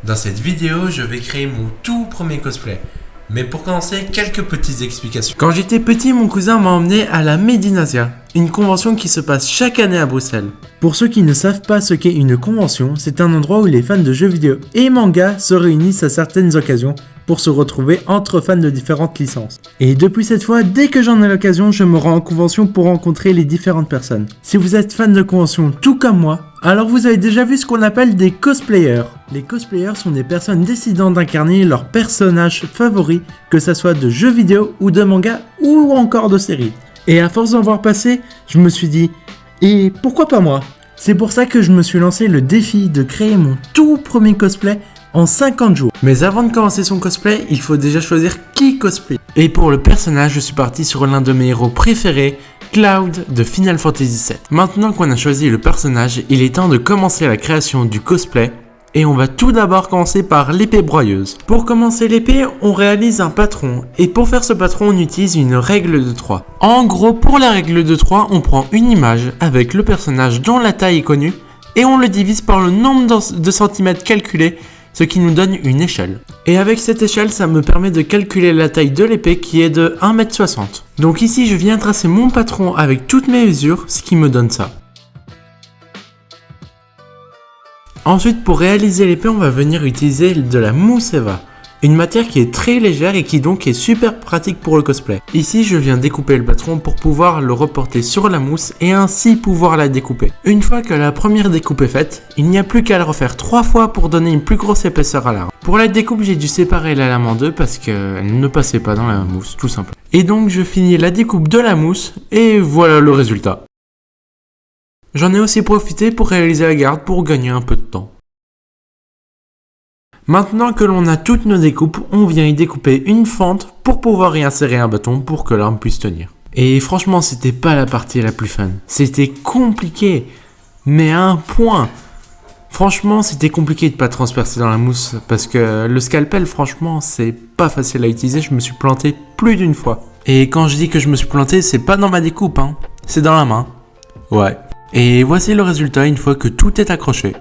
Dans cette vidéo, je vais créer mon tout premier cosplay. Mais pour commencer, quelques petites explications. Quand j'étais petit, mon cousin m'a emmené à la Made in Asia, une convention qui se passe chaque année à Bruxelles. Pour ceux qui ne savent pas ce qu'est une convention, c'est un endroit où les fans de jeux vidéo et mangas se réunissent à certaines occasions pour se retrouver entre fans de différentes licences. Et depuis cette fois, dès que j'en ai l'occasion, je me rends en convention pour rencontrer les différentes personnes. Si vous êtes fan de convention tout comme moi, alors vous avez déjà vu ce qu'on appelle des cosplayers. Les cosplayers sont des personnes décidant d'incarner leur personnage favori, que ça soit de jeux vidéo ou de manga ou encore de séries. Et à force d'en voir passer, je me suis dit, et pourquoi pas moi ? C'est pour ça que je me suis lancé le défi de créer mon tout premier cosplay en 50 jours. Mais avant de commencer son cosplay, il faut déjà choisir qui cosplay. Et pour le personnage, je suis parti sur l'un de mes héros préférés, Cloud de Final Fantasy VII. Maintenant qu'on a choisi le personnage, il est temps de commencer la création du cosplay. Et on va tout d'abord commencer par l'épée broyeuse. Pour commencer l'épée, on réalise un patron. Et pour faire ce patron, on utilise une règle de 3. En gros, pour la règle de 3, on prend une image avec le personnage dont la taille est connue. Et on le divise par le nombre de centimètres calculés, ce qui nous donne une échelle. Et avec cette échelle, ça me permet de calculer la taille de l'épée qui est de 1,60 m. Donc ici, je viens tracer mon patron avec toutes mes mesures, ce qui me donne ça. Ensuite, pour réaliser l'épée, on va venir utiliser de la mousse Eva, une matière qui est très légère et qui donc est super pratique pour le cosplay. Ici, je viens découper le patron pour pouvoir le reporter sur la mousse et ainsi pouvoir la découper. Une fois que la première découpe est faite, il n'y a plus qu'à le refaire 3 fois pour donner une plus grosse épaisseur à l'arme. Pour la découpe, j'ai dû séparer la lame en deux parce qu'elle ne passait pas dans la mousse, tout simplement. Et donc, je finis la découpe de la mousse et voilà le résultat. J'en ai aussi profité pour réaliser la garde pour gagner un peu de temps. Maintenant que l'on a toutes nos découpes, on vient y découper une fente pour pouvoir y insérer un bâton pour que l'arme puisse tenir. Et franchement, c'était pas la partie la plus fun. C'était compliqué, mais à un point. Franchement, c'était compliqué de pas transpercer dans la mousse parce que le scalpel, franchement, c'est pas facile à utiliser. Je me suis planté plus d'une fois. Et quand je dis que je me suis planté, c'est pas dans ma découpe, hein. C'est dans la main. Ouais. Et voici le résultat une fois que tout est accroché.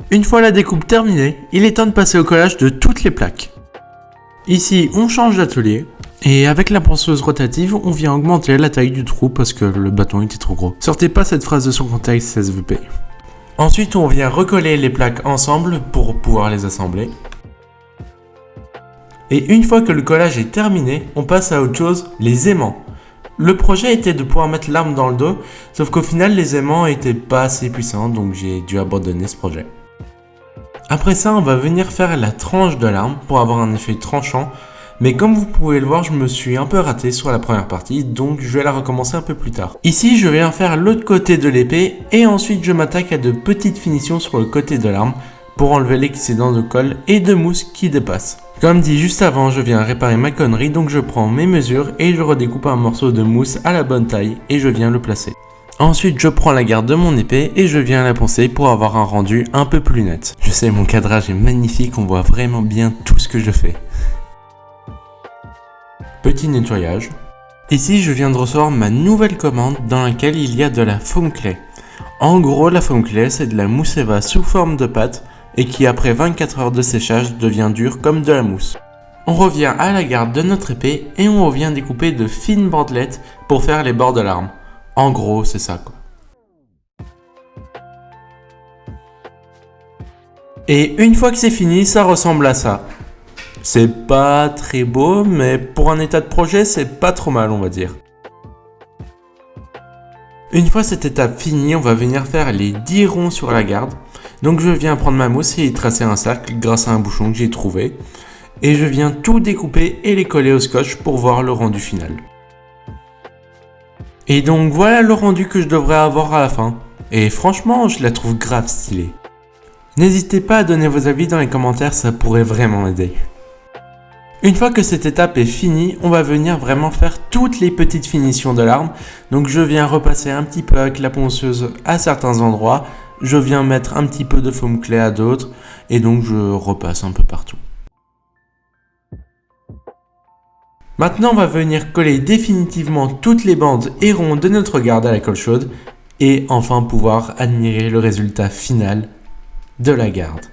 Une fois la découpe terminée, il est temps de passer au collage de toutes les plaques. Ici, on change d'atelier. Et avec la ponceuse rotative, on vient augmenter la taille du trou parce que le bâton était trop gros. Sortez pas cette phrase de son contexte SVP. Ensuite, on vient recoller les plaques ensemble pour pouvoir les assembler. Et une fois que le collage est terminé, on passe à autre chose, les aimants. Le projet était de pouvoir mettre l'arme dans le dos, sauf qu'au final les aimants étaient pas assez puissants, donc j'ai dû abandonner ce projet. Après ça, on va venir faire la tranche de l'arme pour avoir un effet tranchant, mais comme vous pouvez le voir, je me suis un peu raté sur la première partie, donc je vais la recommencer un peu plus tard. Ici, je viens faire l'autre côté de l'épée, et ensuite je m'attaque à de petites finitions sur le côté de l'arme, pour enlever l'excédent de colle et de mousse qui dépasse. Comme dit juste avant, je viens réparer ma connerie, donc je prends mes mesures et je redécoupe un morceau de mousse à la bonne taille et je viens le placer. Ensuite, je prends la garde de mon épée et je viens la poncer pour avoir un rendu un peu plus net. Je sais, mon cadrage est magnifique, on voit vraiment bien tout ce que je fais. Petit nettoyage. Ici, je viens de recevoir ma nouvelle commande dans laquelle il y a de la foam clay. En gros, la foam clay, c'est de la mousse Eva sous forme de pâte et qui après 24 heures de séchage devient dure comme de la mousse. On revient à la garde de notre épée et on revient découper de fines bandelettes pour faire les bords de l'arme. En gros, c'est ça quoi. Et une fois que c'est fini, ça ressemble à ça. C'est pas très beau, mais pour un état de projet, c'est pas trop mal on va dire. Une fois cette étape finie, on va venir faire les 10 ronds sur la garde. Donc je viens prendre ma mousse et y tracer un cercle grâce à un bouchon que j'ai trouvé. Et je viens tout découper et les coller au scotch pour voir le rendu final. Et donc voilà le rendu que je devrais avoir à la fin. Et franchement, je la trouve grave stylée. N'hésitez pas à donner vos avis dans les commentaires, ça pourrait vraiment m'aider. Une fois que cette étape est finie, on va venir vraiment faire toutes les petites finitions de l'arme. Donc je viens repasser un petit peu avec la ponceuse à certains endroits. Je viens mettre un petit peu de foam clay à d'autres. Et donc je repasse un peu partout. Maintenant on va venir coller définitivement toutes les bandes et ronds de notre garde à la colle chaude. Et enfin pouvoir admirer le résultat final de la garde.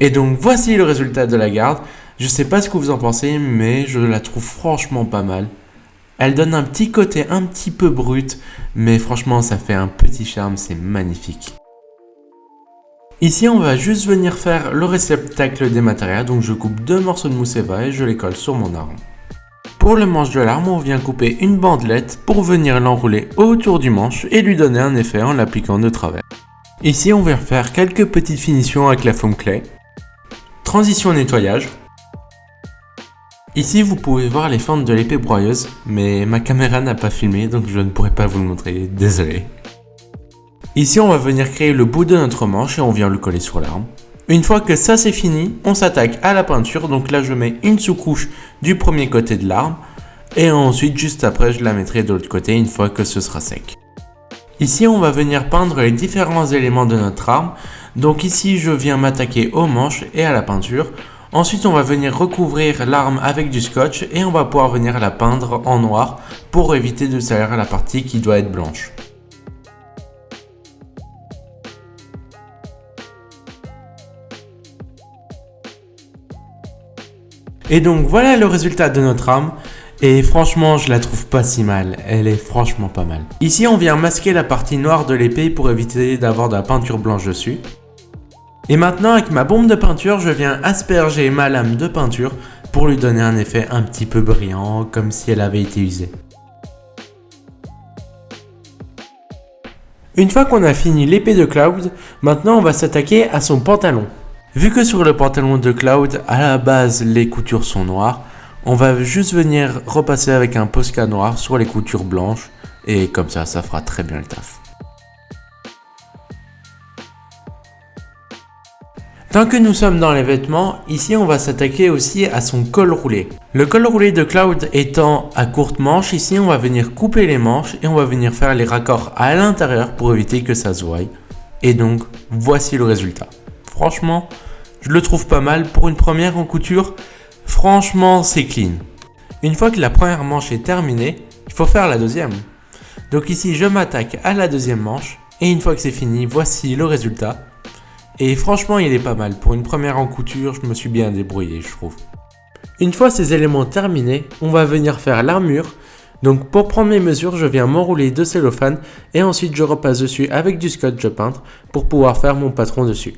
Et donc voici le résultat de la garde. Je sais pas ce que vous en pensez, mais je la trouve franchement pas mal. Elle donne un petit côté un petit peu brut, mais franchement ça fait un petit charme, c'est magnifique. Ici on va juste venir faire le réceptacle des matériaux, donc je coupe 2 morceaux de mousse Eva et je les colle sur mon arme. Pour le manche de l'arme, on vient couper une bandelette pour venir l'enrouler autour du manche et lui donner un effet en l'appliquant de travers. Ici on vient faire quelques petites finitions avec la foam clay. Transition nettoyage. Ici vous pouvez voir les fentes de l'épée broyeuse, mais ma caméra n'a pas filmé donc je ne pourrai pas vous le montrer, désolé. Ici on va venir créer le bout de notre manche et on vient le coller sur l'arme. Une fois que ça c'est fini, on s'attaque à la peinture, donc là je mets une sous-couche du premier côté de l'arme et ensuite juste après je la mettrai de l'autre côté une fois que ce sera sec. Ici on va venir peindre les différents éléments de notre arme, donc ici je viens m'attaquer aux manches et à la peinture. Ensuite on va venir recouvrir l'arme avec du scotch et on va pouvoir venir la peindre en noir pour éviter de salir la partie qui doit être blanche. Et donc voilà le résultat de notre arme. Et franchement je la trouve pas si mal, elle est franchement pas mal. Ici on vient masquer la partie noire de l'épée pour éviter d'avoir de la peinture blanche dessus. Et maintenant avec ma bombe de peinture je viens asperger ma lame de peinture pour lui donner un effet un petit peu brillant comme si elle avait été usée. Une fois qu'on a fini l'épée de Cloud, maintenant on va s'attaquer à son pantalon. Vu que sur le pantalon de Cloud, à la base les coutures sont noires, on va juste venir repasser avec un Posca noir sur les coutures blanches et comme ça fera très bien le taf. Tant que nous sommes dans les vêtements, ici on va s'attaquer aussi à son col roulé. Le col roulé de Cloud étant à courte manche, ici on va venir couper les manches et on va venir faire les raccords à l'intérieur pour éviter que ça se voie. Et donc voici le résultat. Franchement, je le trouve pas mal pour une première en couture. Franchement, c'est clean. Une fois que la première manche est terminée, il faut faire la deuxième. Donc ici, je m'attaque à la deuxième manche. Et une fois que c'est fini, voici le résultat. Et franchement, il est pas mal. Pour une première en couture, je me suis bien débrouillé, je trouve. Une fois ces éléments terminés, on va venir faire l'armure. Donc pour prendre mes mesures, je viens m'enrouler de cellophane. Et ensuite, je repasse dessus avec du scotch peintre pour pouvoir faire mon patron dessus.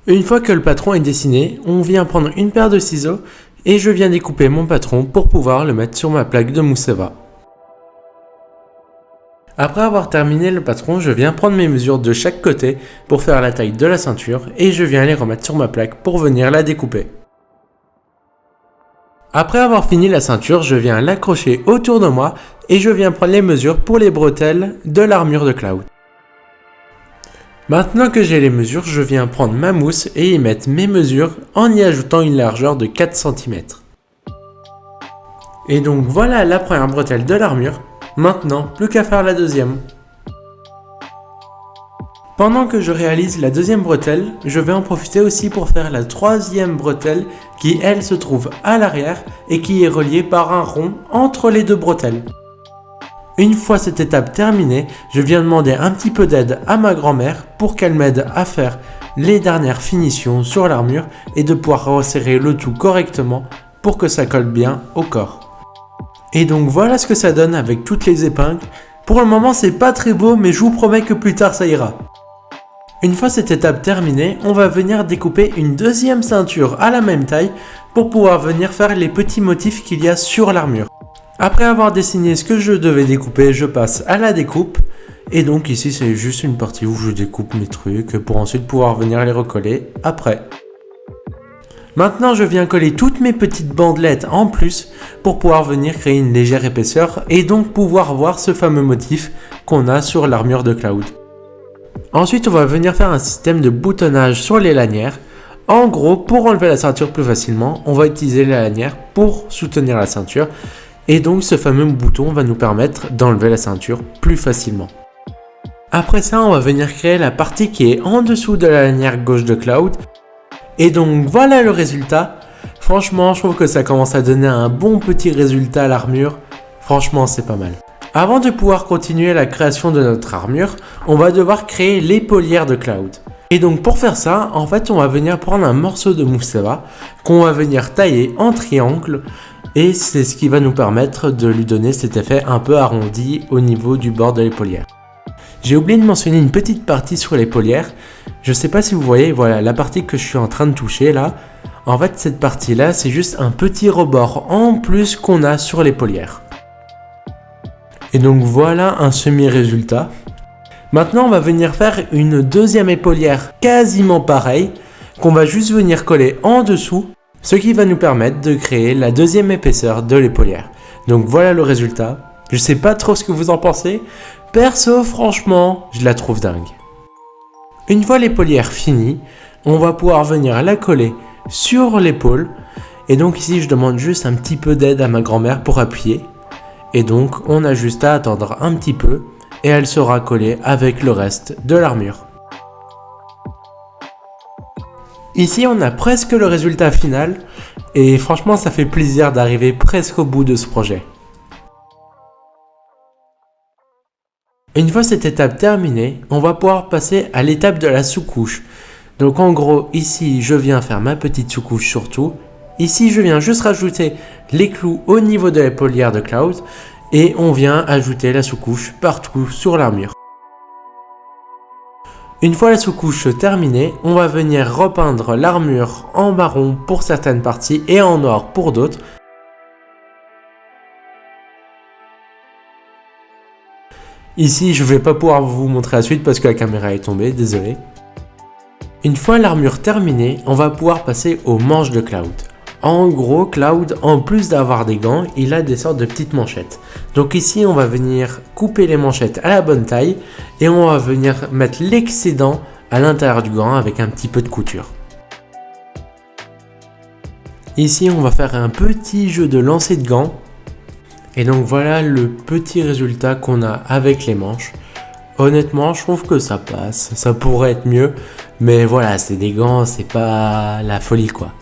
Une fois que le patron est dessiné, on vient prendre une paire de ciseaux et je viens découper mon patron pour pouvoir le mettre sur ma plaque de mousse Eva. Après avoir terminé le patron, je viens prendre mes mesures de chaque côté pour faire la taille de la ceinture et je viens les remettre sur ma plaque pour venir la découper. Après avoir fini la ceinture, je viens l'accrocher autour de moi et je viens prendre les mesures pour les bretelles de l'armure de Cloud. Maintenant que j'ai les mesures, je viens prendre ma mousse et y mettre mes mesures en y ajoutant une largeur de 4 cm. Et donc voilà la première bretelle de l'armure. Maintenant, plus qu'à faire la deuxième. Pendant que je réalise la deuxième bretelle, je vais en profiter aussi pour faire la troisième bretelle qui elle se trouve à l'arrière et qui est reliée par un rond entre les deux bretelles. Une fois cette étape terminée, je viens demander un petit peu d'aide à ma grand-mère pour qu'elle m'aide à faire les dernières finitions sur l'armure et de pouvoir resserrer le tout correctement pour que ça colle bien au corps. Et donc voilà ce que ça donne avec toutes les épingles. Pour le moment c'est pas très beau mais je vous promets que plus tard ça ira. Une fois cette étape terminée, on va venir découper une deuxième ceinture à la même taille pour pouvoir venir faire les petits motifs qu'il y a sur l'armure. Après avoir dessiné ce que je devais découper, je passe à la découpe. Et donc ici c'est juste une partie où je découpe mes trucs pour ensuite pouvoir venir les recoller après. Maintenant je viens coller toutes mes petites bandelettes en plus pour pouvoir venir créer une légère épaisseur et donc pouvoir voir ce fameux motif qu'on a sur l'armure de Cloud. Ensuite on va venir faire un système de boutonnage sur les lanières. En gros, pour enlever la ceinture plus facilement, on va utiliser les lanières pour soutenir la ceinture. Et donc ce fameux bouton va nous permettre d'enlever la ceinture plus facilement. Après ça, on va venir créer la partie qui est en dessous de la lanière gauche de Cloud. Et donc voilà le résultat. Franchement, je trouve que ça commence à donner un bon petit résultat à l'armure. Franchement, c'est pas mal. Avant de pouvoir continuer la création de notre armure, on va devoir créer l'épaulière de Cloud. Et donc pour faire ça, en fait on va venir prendre un morceau de mousse Eva qu'on va venir tailler en triangle et c'est ce qui va nous permettre de lui donner cet effet un peu arrondi au niveau du bord de l'épaulière. J'ai oublié de mentionner une petite partie sur l'épaulière. Je sais pas si vous voyez, voilà la partie que je suis en train de toucher là. En fait cette partie là c'est juste un petit rebord en plus qu'on a sur l'épaulière. Et donc voilà un semi-résultat. Maintenant on va venir faire une deuxième épaulière quasiment pareille qu'on va juste venir coller en dessous, ce qui va nous permettre de créer la deuxième épaisseur de l'épaulière. Donc voilà le résultat. Je sais pas trop ce que vous en pensez. Perso, franchement, je la trouve dingue. Une fois l'épaulière finie, on va pouvoir venir la coller sur l'épaule. Et donc ici, je demande juste un petit peu d'aide à ma grand-mère pour appuyer. Et donc, on a juste à attendre un petit peu et elle sera collée avec le reste de l'armure. Ici, on a presque le résultat final et franchement, ça fait plaisir d'arriver presque au bout de ce projet. Une fois cette étape terminée, on va pouvoir passer à l'étape de la sous-couche. Donc en gros, ici, je viens faire ma petite sous-couche sur tout. Ici, je viens juste rajouter les clous au niveau de l'épaulière de Cloud et on vient ajouter la sous-couche partout sur l'armure. Une fois la sous-couche terminée, on va venir repeindre l'armure en marron pour certaines parties et en noir pour d'autres. Ici, je ne vais pas pouvoir vous montrer la suite parce que la caméra est tombée, désolé. Une fois l'armure terminée, on va pouvoir passer aux manches de Cloud. En gros, Cloud, en plus d'avoir des gants, il a des sortes de petites manchettes. Donc ici, on va venir couper les manchettes à la bonne taille et on va venir mettre l'excédent à l'intérieur du gant avec un petit peu de couture. Ici, on va faire un petit jeu de lancer de gants. Et donc voilà le petit résultat qu'on a avec les manches. Honnêtement, je trouve que ça passe. Ça pourrait être mieux, mais voilà, c'est des gants, c'est pas la folie quoi.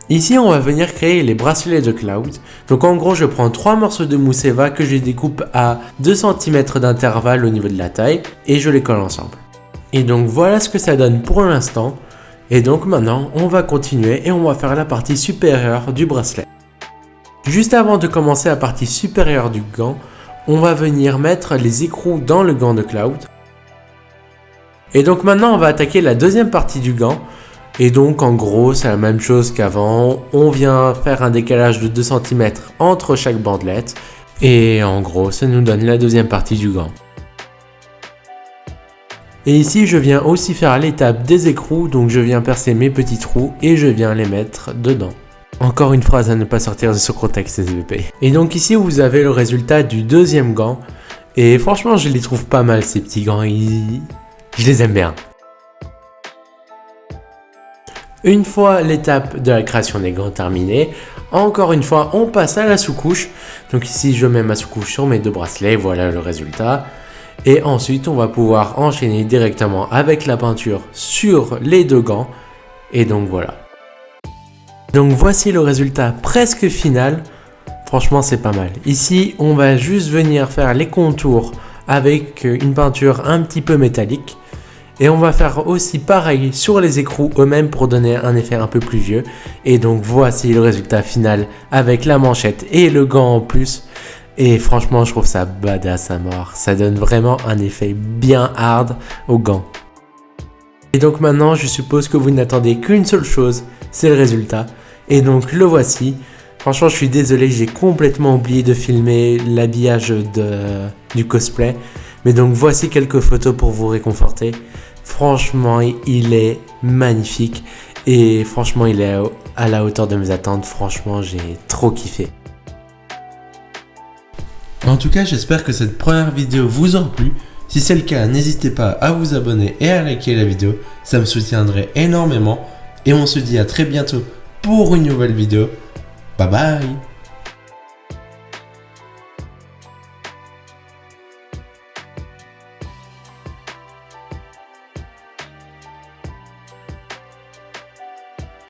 Ici, on va venir créer les bracelets de Cloud. Donc en gros, je prends 3 morceaux de mousse Eva que je découpe à 2 cm d'intervalle au niveau de la taille et je les colle ensemble. Et donc voilà ce que ça donne pour l'instant. Et donc maintenant, on va continuer et on va faire la partie supérieure du bracelet. Juste avant de commencer la partie supérieure du gant, on va venir mettre les écrous dans le gant de Cloud. Et donc maintenant, on va attaquer la deuxième partie du gant. Et donc en gros, c'est la même chose qu'avant. On vient faire un décalage de 2 cm entre chaque bandelette. Et en gros, ça nous donne la deuxième partie du gant. Et ici, je viens aussi faire l'étape des écrous. Donc je viens percer mes petits trous et je viens les mettre dedans. Encore une phrase à ne pas sortir de ce contexte SVP. Et donc ici vous avez le résultat du deuxième gant. Et franchement je les trouve pas mal ces petits gants, je les aime bien. Une fois l'étape de la création des gants terminée, encore une fois on passe à la sous-couche. Donc ici je mets ma sous-couche sur mes 2 bracelets, voilà le résultat. Et ensuite on va pouvoir enchaîner directement avec la peinture sur les 2 gants. Et donc voilà. Donc voici le résultat presque final, franchement c'est pas mal. Ici on va juste venir faire les contours avec une peinture un petit peu métallique. Et on va faire aussi pareil sur les écrous eux-mêmes pour donner un effet un peu plus vieux. Et donc voici le résultat final avec la manchette et le gant en plus. Et franchement je trouve ça badass à mort, ça donne vraiment un effet bien hard au gant. Et donc maintenant je suppose que vous n'attendez qu'une seule chose, c'est le résultat. Et donc le voici. Franchement je suis désolé, j'ai complètement oublié de filmer l'habillage du cosplay. Mais donc voici quelques photos pour vous réconforter. Franchement il est magnifique. Et franchement il est à la hauteur de mes attentes. Franchement j'ai trop kiffé. En tout cas j'espère que cette première vidéo vous aura plu. Si c'est le cas, n'hésitez pas à vous abonner et à liker la vidéo. Ça me soutiendrait énormément. Et on se dit à très bientôt pour une nouvelle vidéo. Bye bye.